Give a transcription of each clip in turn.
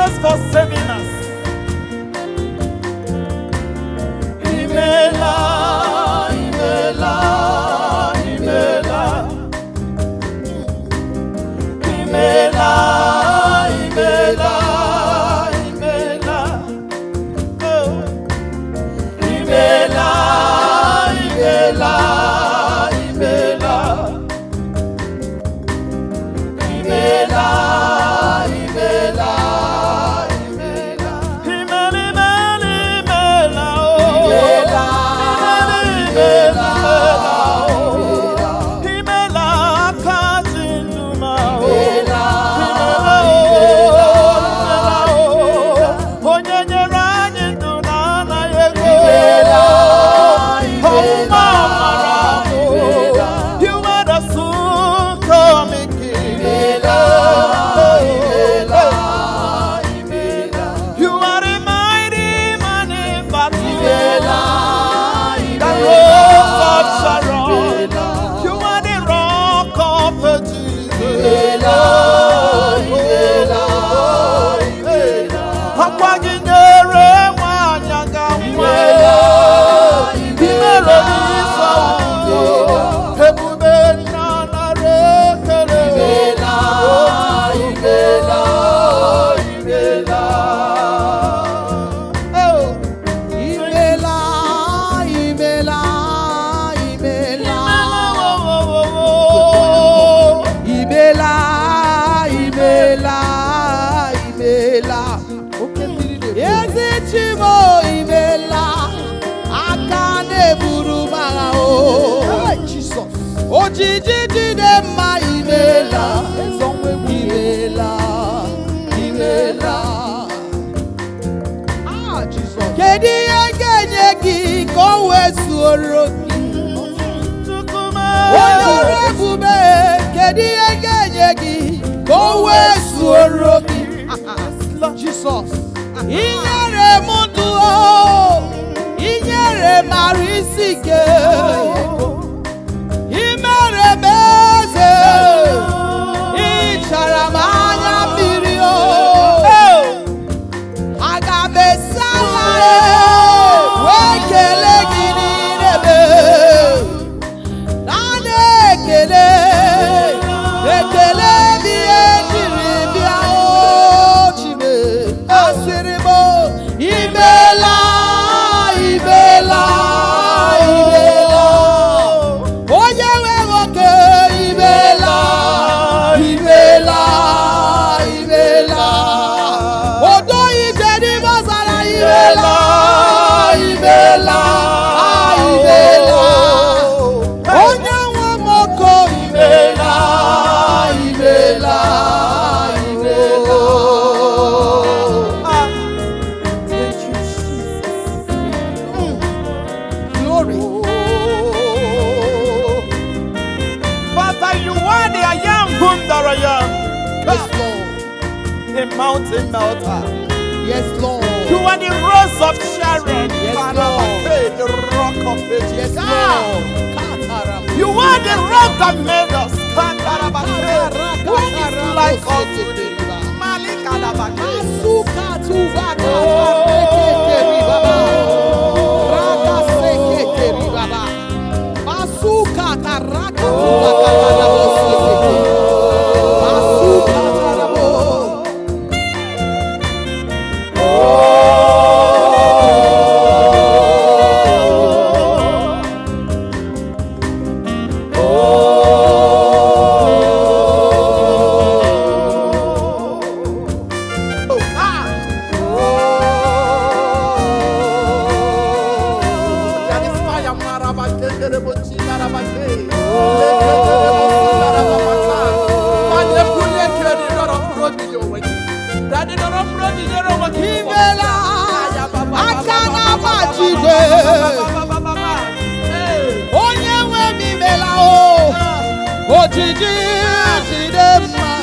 Jesus for saving us. Imela, Imela, Imela, Imela, Imela, Imela, oh, Imela, Imela, Imela, Imela, Imela. Ojiji dide ma imela, imela, imela. Ah, Jesus. Kedi yengenye ki kowe suoroki. Oyore bube, kedi yengenye ki kowe suoroki. Jesus. Inyere mundu o, inyere marisike. Imeremeze, icharamanya mirio, agabesale, wekele gini nebe, nane ekele biye jiribia ochime, asirimo, imela, imela. Mountain melter. Yes, Lord. You are the rose of Sharon. Yes, Lord. The rock of ages. Yes, Lord. You are the rock that made us. Who is like unto thee?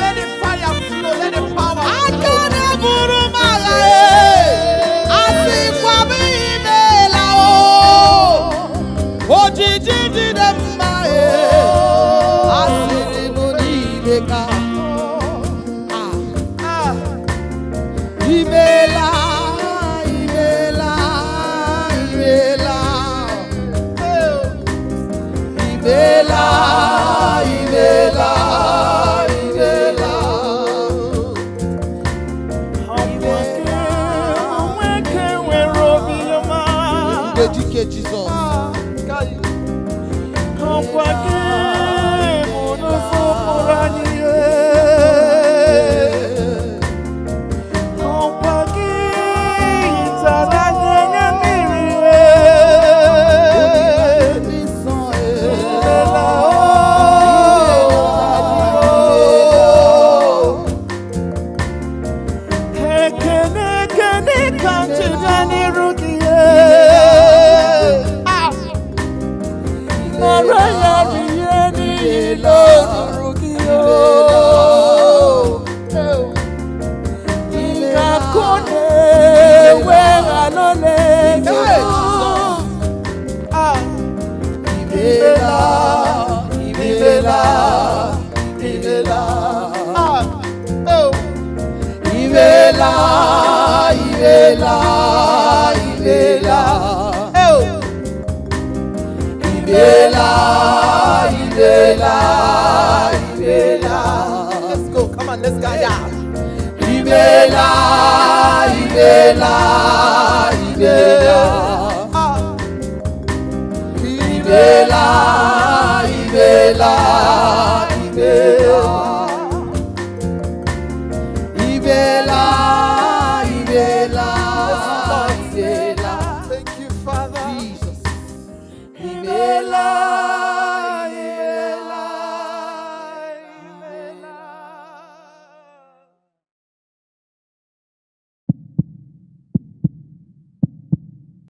Let the fire flow, let the power Imela, Imela, Imela. Imela, Imela, Imela. Dedicate Jesus. Let's go. Come on, let's go. Yeah. Imela, Imela, Imela. Imela.